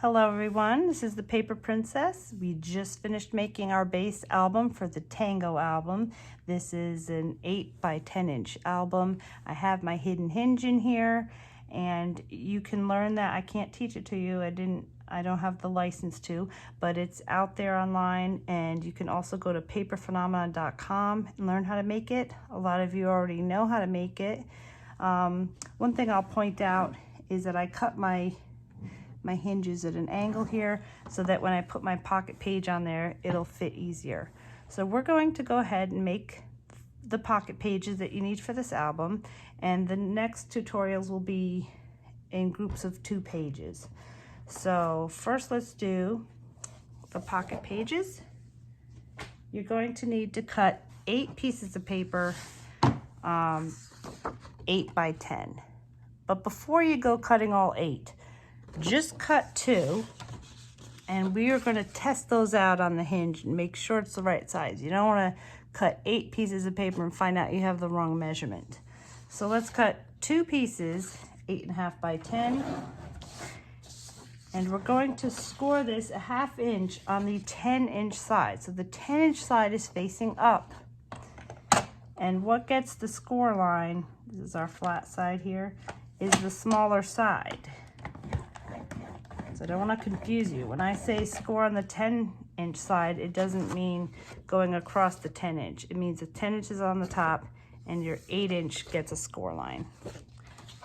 Hello everyone, this is the Paper Princess. We just finished making our base album for the Tango album. This is an 8 by 10 inch album. I have my hidden hinge in here and you can learn that. I can't teach it to you. I don't have the license to, but it's out there online, and you can also go to paperphenomenon.com and learn how to make it. A lot of you already know how to make it. One thing I'll point out is that I cut my hinges at an angle here so that when I put my pocket page on there, it'll fit easier. So we're going to go ahead and make the pocket pages that you need for this album, and the next tutorials will be in groups of 2 pages. So first let's do the pocket pages. You're going to need to cut 8 pieces of paper, 8 by 10. But before you go cutting all 8, just cut 2, and we are going to test those out on the hinge and make sure it's the right size. You don't want to cut 8 pieces of paper and find out you have the wrong measurement. So let's cut 2 pieces, 8.5 by 10, and we're going to score this 1/2 inch on the 10-inch side. So the 10-inch side is facing up, and what gets the score line, this is our flat side here, is the smaller side. So I don't want to confuse you. When I say score on the 10-inch side, it doesn't mean going across the 10-inch. It means the 10 inches on the top and your 8-inch gets a score line.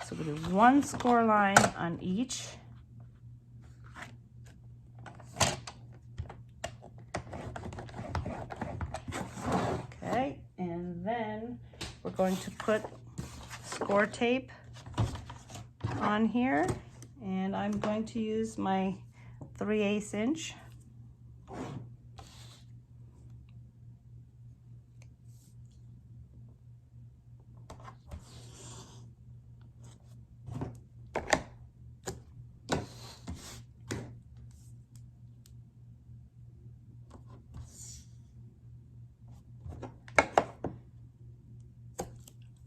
So we'll do 1 score line on each. Okay, and then we're going to put score tape on here. And I'm going to use my 3/8 inch.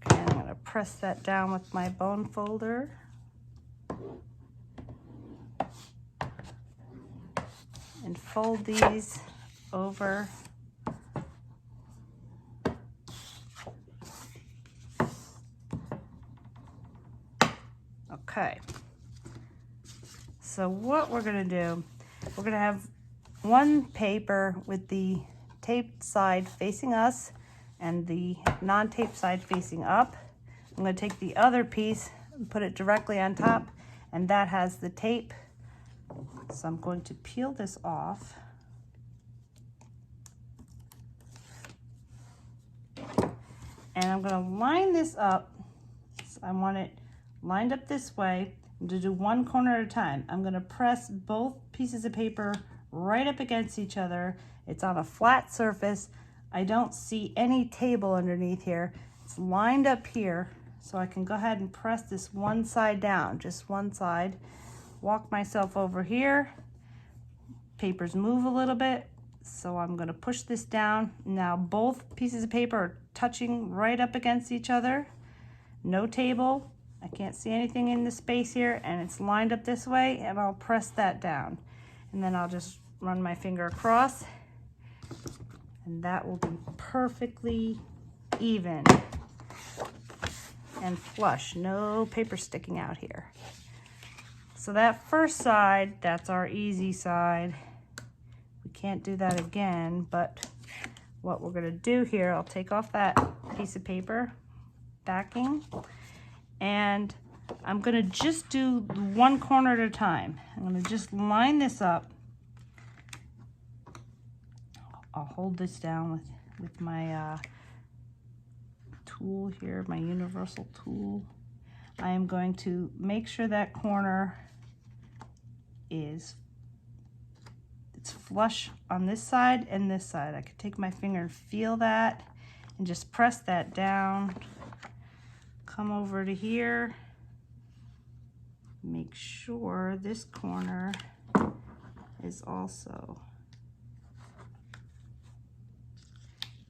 Okay, I'm going to press that down with my bone folder. And fold these over. Okay. So what we're going to do, we're going to have one paper with the taped side facing us and the non-taped side facing up. I'm going to take the other piece and put it directly on top, and that has the tape. So I'm going to peel this off. And I'm going to line this up. So I want it lined up this way. I'm going to do 1 corner at a time. I'm going to press both pieces of paper right up against each other. It's on a flat surface. I don't see any table underneath here. It's lined up here. So I can go ahead and press this one side down, just one side. Walk myself over here. Papers move a little bit, so I'm going to push this down. Now both pieces of paper are touching right up against each other. No table. I can't see anything in the space here, and it's lined up this way, and I'll press that down. And then I'll just run my finger across, and that will be perfectly even and flush. No paper sticking out here. So that first side, that's our easy side. We can't do that again, but what we're gonna do here, I'll take off that piece of paper, backing, and I'm gonna just do 1 corner at a time. I'm gonna just line this up. I'll hold this down with my tool here, my universal tool. I am going to make sure that corner it's flush on this side and this side. I could take my finger and feel that and just press that down. Come over to here. Make sure this corner is also,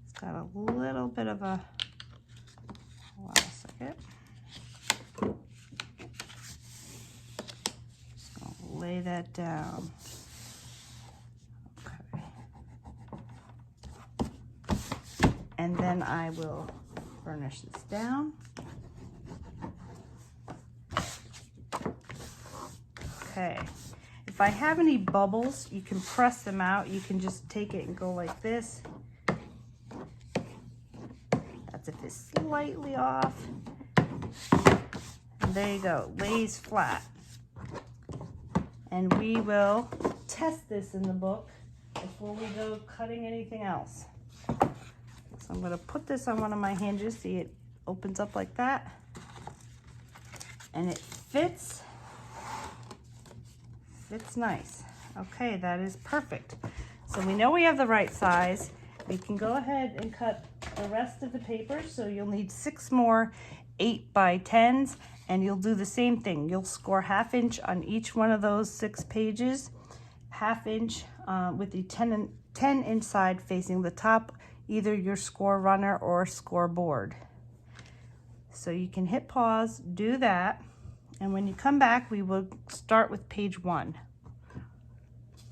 it's got a little bit of a, hold on a second. lay that down. Okay. And then I will burnish this down. Okay. If I have any bubbles, you can press them out. You can just take it and go like this. That's if it's slightly off. And there you go, lays flat. And we will test this in the book before we go cutting anything else. So I'm going to put this on one of my hinges. See, it opens up like that. And it fits. Fits nice. Okay, that is perfect. So we know we have the right size. We can go ahead and cut the rest of the paper. So you'll need 6 more 8 by 10s, and you'll do the same thing. You'll score 1/2 inch on each one of those 6 pages, 1/2 inch with the 10 inch side facing the top, either your score runner or score board. So you can hit pause, do that, and when you come back, we will start with page 1.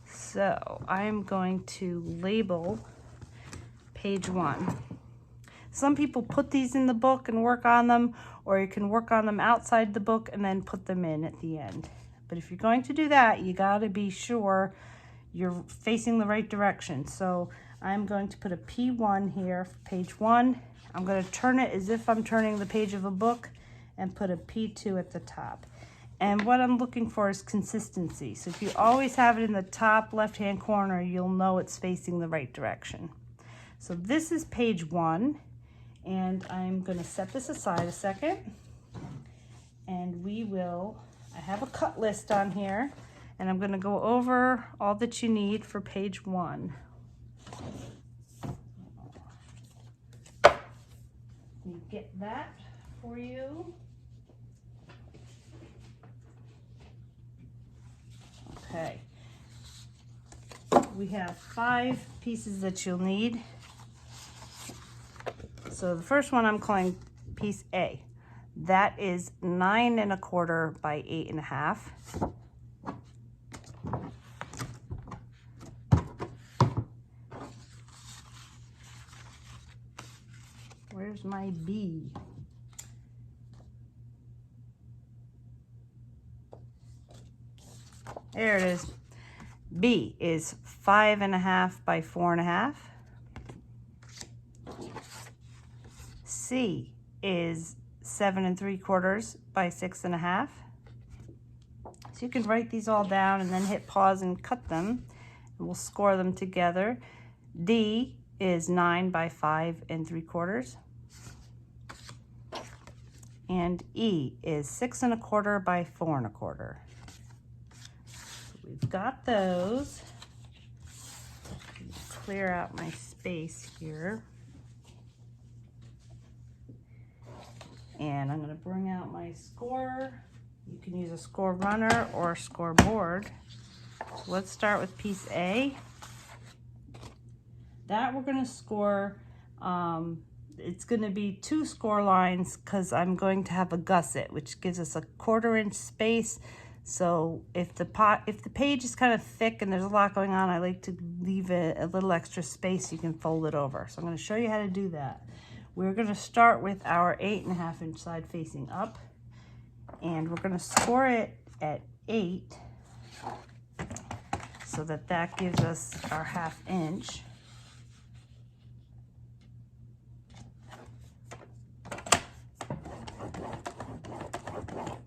So I'm going to label page 1. Some people put these in the book and work on them, or you can work on them outside the book and then put them in at the end. But if you're going to do that, you got to be sure you're facing the right direction. So I'm going to put a P1 here for page 1. I'm going to turn it as if I'm turning the page of a book and put a P2 at the top. And what I'm looking for is consistency. So if you always have it in the top left-hand corner, you'll know it's facing the right direction. So this is page 1, and I'm going to set this aside a second. And I have a cut list on here, and I'm going to go over all that you need for page 1. You get that for you. Okay. We have 5 pieces that you'll need. So the first one I'm calling piece A. That is 9 1/4 by 8 1/2. Where's my B? There it is. B is 5 1/2 by 4 1/2. C is 7 3/4 by 6 1/2. So you can write these all down and then hit pause and cut them. And we'll score them together. D is 9 by 5 3/4. And E is 6 1/4 by 4 1/4. We've got those. Clear out my space here. And I'm going to bring out my score. You can use a score runner or a score board. So let's start with piece A. That we're going to score, it's going to be 2 score lines because I'm going to have a gusset, which gives us a 1/4 inch space. So if the page is kind of thick and there's a lot going on, I like to leave a little extra space. You can fold it over. So I'm going to show you how to do that. We're going to start with our 8 1/2 inch side facing up, and we're going to score it at 8 so that gives us our 1/2 inch.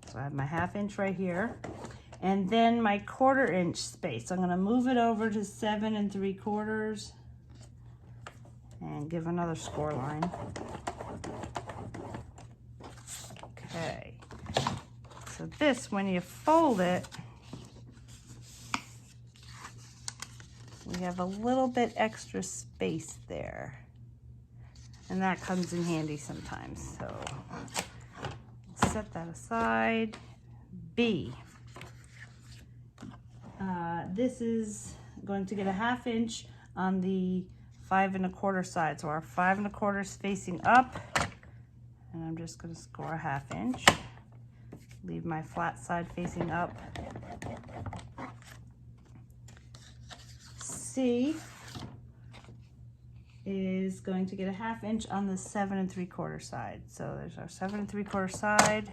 So I have my 1/2 inch right here, and then my 1/4 inch space. I'm going to move it over to 7 3/4 and give another score line. Okay, so this, when you fold it, we have a little bit extra space there, and that comes in handy sometimes. So set that aside. B. This is going to get a 1/2 inch on the 5 1/4 side. So our 5 1/4 is facing up, and I'm just going to score a 1/2 inch. Leave my flat side facing up. C is going to get a 1/2 inch on the 7 3/4 side. So there's our 7 3/4 side.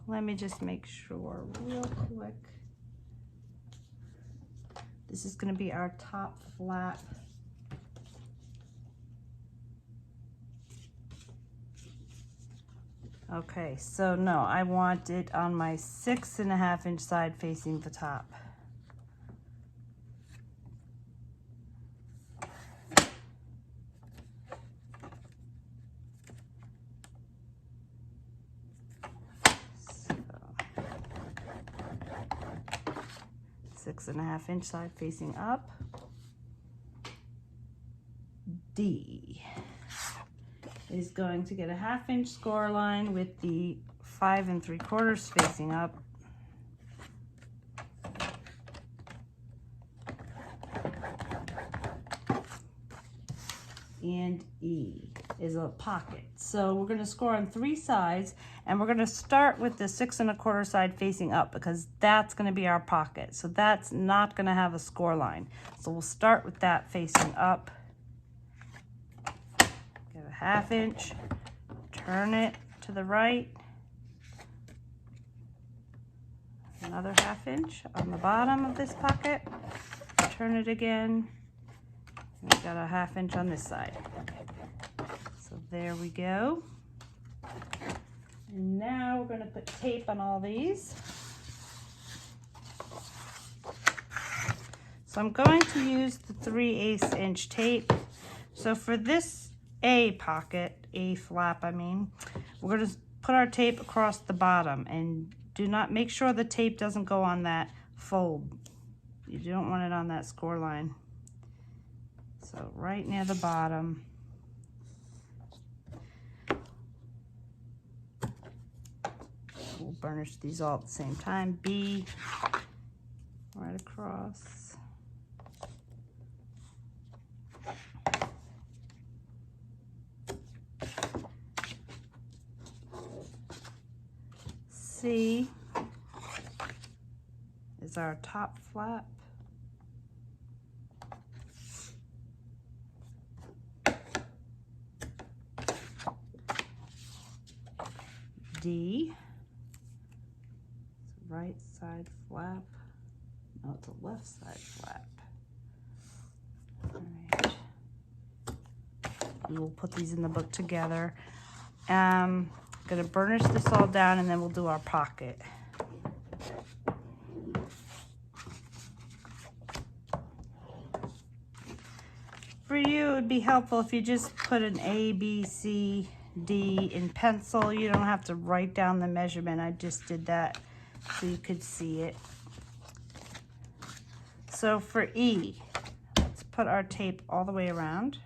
Let me just make sure real quick. This is going to be our top flap. Okay, so no, I want it on my 6 1/2 inch side facing the top. So, 6 1/2 inch side facing up. D is going to get a 1/2 inch score line with the 5 3/4 facing up. And E is a pocket. So we're going to score on 3 sides, and we're going to start with the 6 1/4 side facing up because that's going to be our pocket. So that's not going to have a score line. So we'll start with that facing up. Get a 1/2 inch, turn it to the right. Another 1/2 inch on the bottom of this pocket. Turn it again. We've got a 1/2 inch on this side. So there we go. And now we're going to put tape on all these. So I'm going to use the 3/8 inch tape. So for this A pocket, A flap, I mean, we're going to put our tape across the bottom, and do not, make sure the tape doesn't go on that fold. You don't want it on that score line. So right near the bottom. We'll burnish these all at the same time. B, right across. C is our top flap. D, it's a right side flap. No, it's a left side flap. All right. We will put these in the book together. I'm going to burnish this all down, and then we'll do our pocket. For you, it would be helpful if you just put an A, B, C, D in pencil. You don't have to write down the measurement. I just did that so you could see it. So for E, let's put our tape all the way around.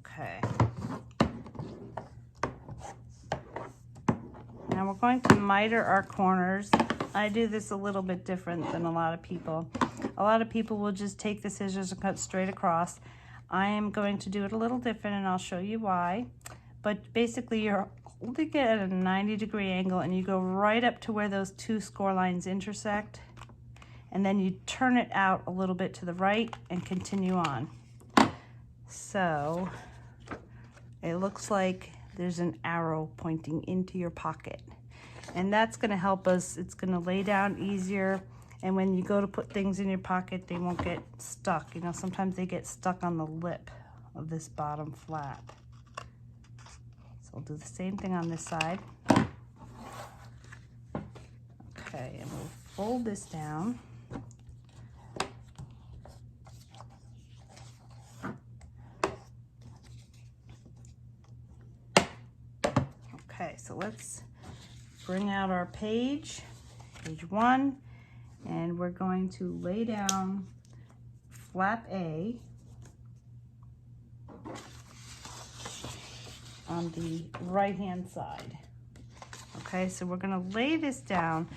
Okay. Now we're going to miter our corners. I do this a little bit different than a lot of people. A lot of people will just take the scissors and cut straight across. I am going to do it a little different, and I'll show you why. But basically, you're holding it at a 90-degree angle, and you go right up to where those 2 score lines intersect. And then you turn it out a little bit to the right and continue on. So it looks like there's an arrow pointing into your pocket. And that's going to help us. It's going to lay down easier. And when you go to put things in your pocket, they won't get stuck. You know, sometimes they get stuck on the lip of this bottom flap. So I'll do the same thing on this side. Okay, and we'll fold this down. Okay, so let's bring out our page 1, and we're going to lay down flap A. on the right-hand side. Okay, so we're gonna lay this down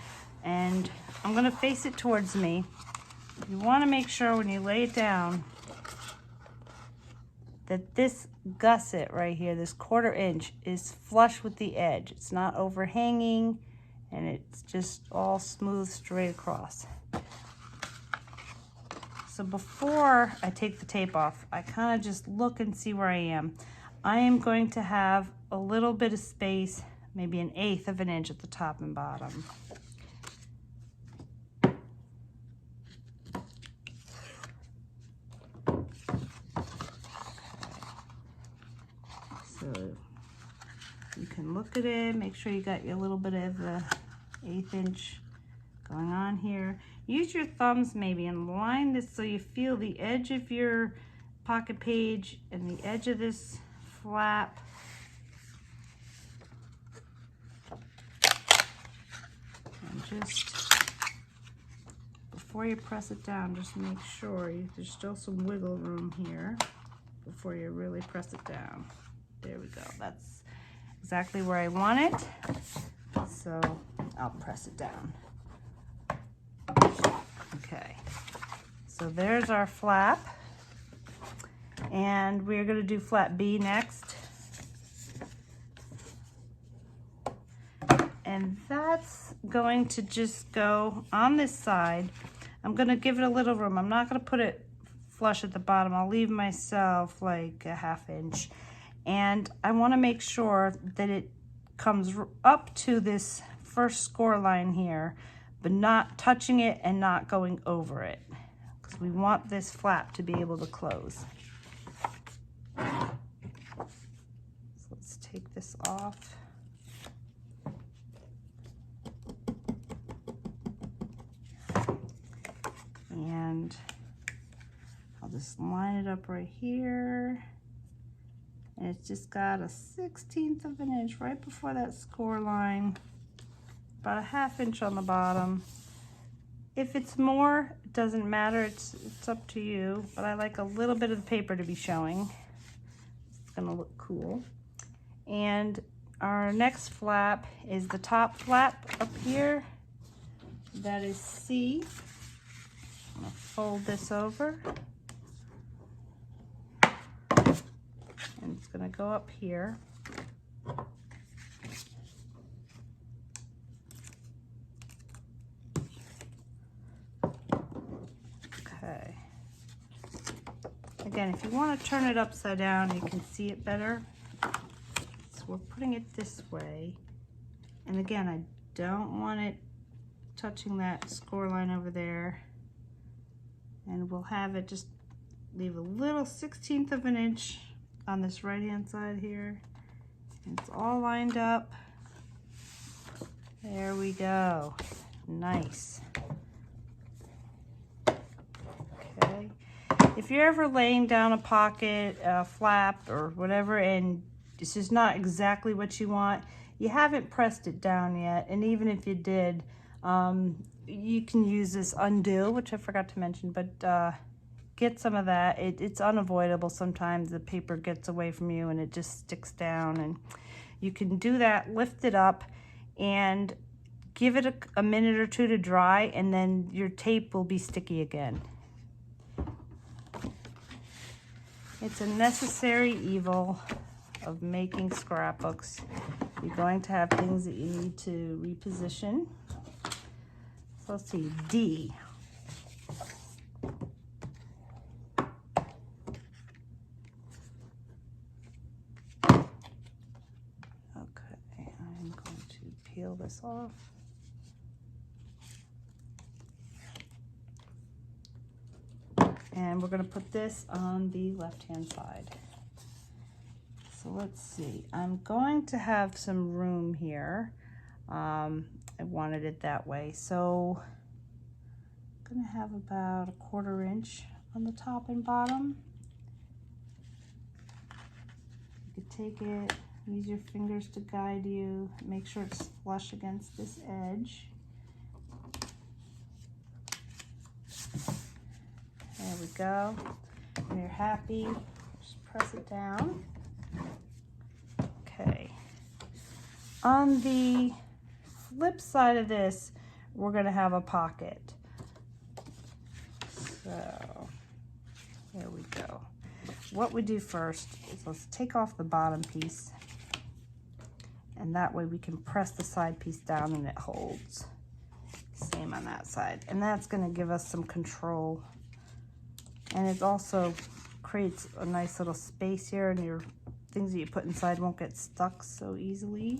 and I'm gonna face it towards me. You wanna make sure when you lay it down that this gusset right here, this 1/4 inch, is flush with the edge. It's not overhanging and it's just all smooth straight across. So before I take the tape off, I kind of just look and see where I am. I am going to have a little bit of space, maybe 1/8 of an inch at the top and bottom. So you can look at it, make sure you got your little bit of the 1/8 inch going on here. Use your thumbs maybe and line this so you feel the edge of your pocket page and the edge of this flap. And just before you press it down, just make sure there's still some wiggle room here before you really press it down. There we go. That's exactly where I want it. So I'll press it down. Okay, so there's our flap, and we're going to do flap B next. And that's going to just go on this side. I'm going to give it a little room. I'm not going to put it flush at the bottom. I'll leave myself like a 1/2 inch. And I want to make sure that it comes up to this first score line here, but not touching it and not going over it, because we want this flap to be able to close. So let's take this off. And I'll just line it up right here. And it's just got a 1/16 of an inch right before that score line, about a 1/2 inch on the bottom. If it's more, it doesn't matter, it's up to you, but I like a little bit of the paper to be showing. It's gonna look cool. And our next flap is the top flap up here. That is C. I'm gonna fold this over. And it's gonna go up here. Okay. Again, if you want to turn it upside down, you can see it better. So we're putting it this way. And again, I don't want it touching that score line over there. And we'll have it just leave a little 1/16 of an inch on this right hand side here. And it's all lined up. There we go. Nice. Okay. If you're ever laying down a pocket, a flap, or whatever, and this is not exactly what you want, you haven't pressed it down yet, and even if you did, you can use this undo, which I forgot to mention, but get some of that. It's unavoidable sometimes. The paper gets away from you and it just sticks down, and you can do that, lift it up, and give it a minute or two to dry, and then your tape will be sticky again. It's a necessary evil of making scrapbooks. You're going to have things that you need to reposition. So let's see, D. Okay, I'm going to peel this off. And we're going to put this on the left-hand side. So let's see. I'm going to have some room here. I wanted it that way. So I'm going to have about a 1/4 inch on the top and bottom. You could take it, use your fingers to guide you. Make sure it's flush against this edge. There we go. When you're happy, just press it down. On the flip side of this, we're going to have a pocket. So there we go. What we do first is let's take off the bottom piece, and that way we can press the side piece down and it holds. Same on that side. And that's going to give us some control. And it also creates a nice little space here, and your things that you put inside won't get stuck so easily.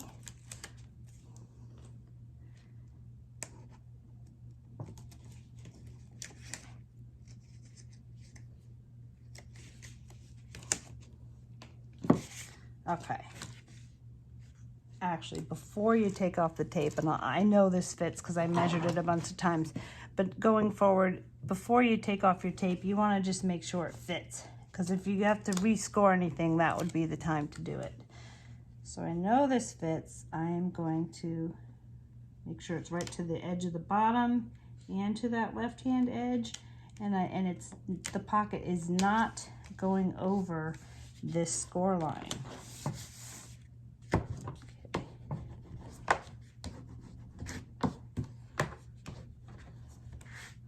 Okay. Actually, before you take off the tape, and I know this fits because I measured it a bunch of times, but going forward, before you take off your tape, you want to just make sure it fits, because if you have to rescore anything, that would be the time to do it. So I know this fits. I am going to make sure it's right to the edge of the bottom and to that left-hand edge, and it's the pocket is not going over this score line.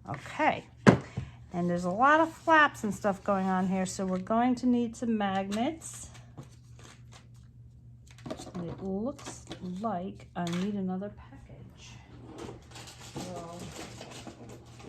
Okay, and there's a lot of flaps and stuff going on here, so we're going to need some magnets. And it looks like I need another pack.